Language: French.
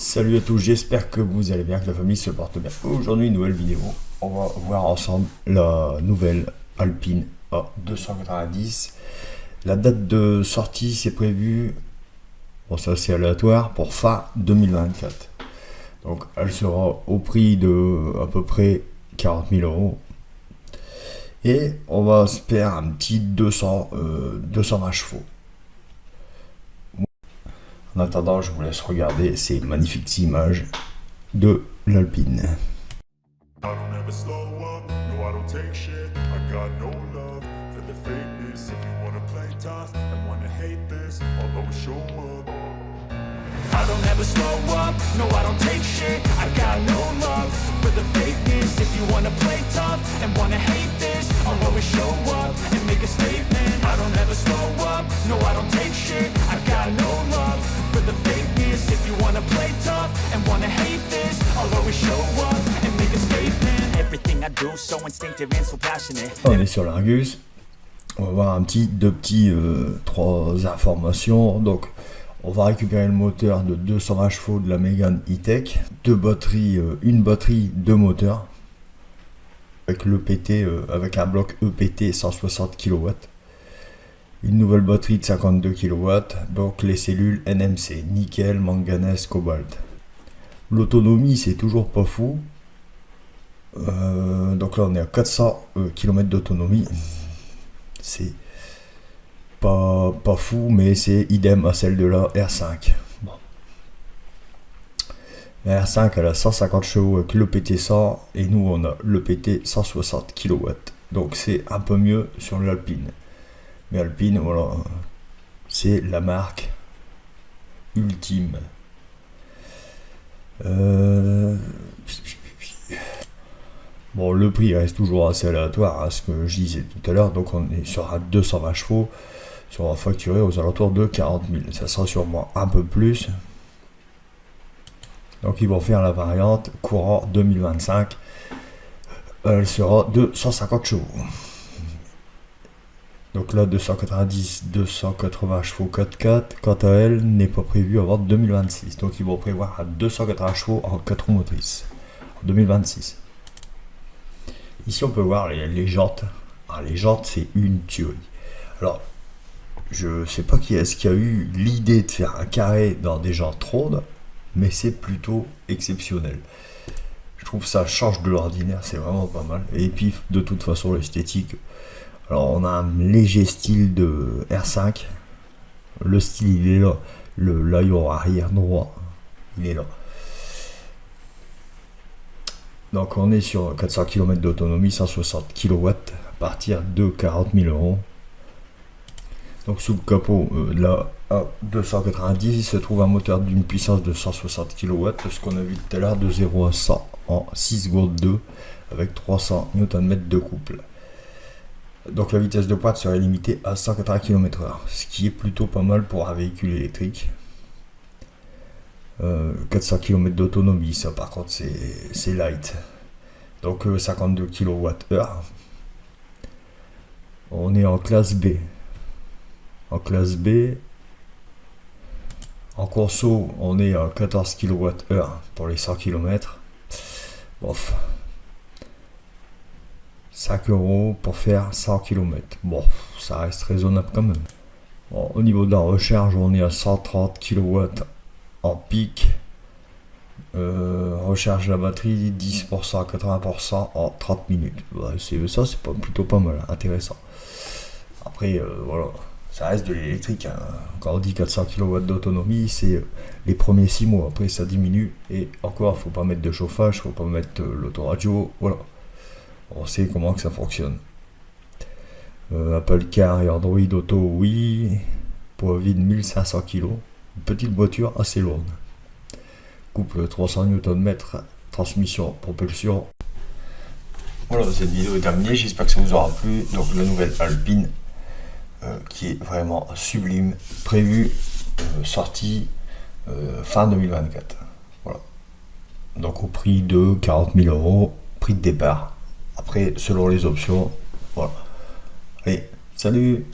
Salut à tous, j'espère que vous allez bien, que la famille se porte bien. Aujourd'hui, une nouvelle vidéo. On va voir ensemble la nouvelle Alpine A290. La date de sortie, c'est prévu, bon ça c'est aléatoire, pour fin 2024. Donc elle sera au prix de à peu près 40 000 euros. Et on va se faire un petit 220 chevaux. En attendant, je vous laisse regarder ces magnifiques images de l'Alpine. I don't ever slow up, no I don't take shit. I got no love for the fakeness. If you wanna play tough and wanna hate this, I'll always show up. I don't ever slow up, no I don't take shit. I got no love for the fakeness. If you wanna play tough and wanna hate this, I'll always show up and make a statement. I don't ever slow up, no I don't take shit. I got no love for the fakeness. If you wanna play tough and wanna hate this, I'll always show up and make a statement. Everything I do so instinctive and so passionate. On est sur l'Argus. On va voir trois informations. Donc, on va récupérer le moteur de 220 chevaux de la Mégane E-Tech, deux batteries, une batterie, deux moteurs, avec l'EPT, avec un bloc EPT 160 kW, une nouvelle batterie de 52 kW, donc les cellules NMC, nickel, manganèse, cobalt. L'autonomie, c'est toujours pas fou. Donc là, on est à 400 km d'autonomie. C'est pas fou, mais c'est idem à celle de la R5. Bon. La R5, elle a 150 chevaux avec le PT 100 et nous on a le PT 160 kW. Donc c'est un peu mieux sur l'Alpine. Mais Alpine, voilà, c'est la marque ultime. Bon, le prix reste toujours assez aléatoire à ce que je disais tout à l'heure. Donc on est sur un 220 chevaux. Sera facturé aux alentours de 40 000. Ça sera sûrement un peu plus. Donc ils vont faire la variante courant 2025. Elle sera de 150 chevaux. Donc là, 290, 280 chevaux 4x4, quant à elle, n'est pas prévue avant 2026. Donc ils vont prévoir à 280 chevaux en 4 roues motrices en 2026. Ici, on peut voir les jantes. Alors, les jantes, c'est une tuerie. Alors, je sais pas qui est-ce qui a eu l'idée de faire un carré dans des jantes rondes, mais c'est plutôt exceptionnel. Je trouve que ça change de l'ordinaire, c'est vraiment pas mal. Et puis, de toute façon, l'esthétique. Alors, on a un léger style de R5. Le style, il est là. L'aillon arrière droit, il est là. Donc, on est sur 400 km d'autonomie, 160 kW, à partir de 40 000 euros. Donc sous le capot de la A290, il se trouve un moteur d'une puissance de 160 kW, ce qu'on a vu tout à l'heure, de 0 à 100 en 6 secondes 2, avec 300 Nm de couple. Donc la vitesse de pointe serait limitée à 180 km/h, ce qui est plutôt pas mal pour un véhicule électrique. 400 km d'autonomie, ça par contre c'est light. Donc 52 kWh. On est en classe B. En classe B, en conso, on est à 14 kWh pour les 100 km. Bof. 5 € pour faire 100 km. Bon, ça reste raisonnable quand même. Bon, au niveau de la recharge, on est à 130 kW en pic. Recharge la batterie 10% à 80% en 30 minutes. Ouais, ça, c'est plutôt pas mal, intéressant. Après, voilà. Ça reste de l'électrique, hein. Quand on dit 400 kW d'autonomie, c'est les premiers 6 mois. Après, ça diminue. Et encore, faut pas mettre de chauffage, faut pas mettre l'autoradio. Voilà. On sait comment que ça fonctionne. Apple Car et Android Auto, oui. Poids vide 1500 kg. Une petite voiture assez lourde. Couple 300 Nm. Transmission, propulsion. Voilà, cette vidéo est terminée. J'espère que ça vous aura plu. Donc, la nouvelle Alpine. Qui est vraiment sublime, prévu, sortie fin 2024. Voilà. Donc au prix de 40 000 euros, prix de départ. Après, selon les options, voilà. Allez, salut!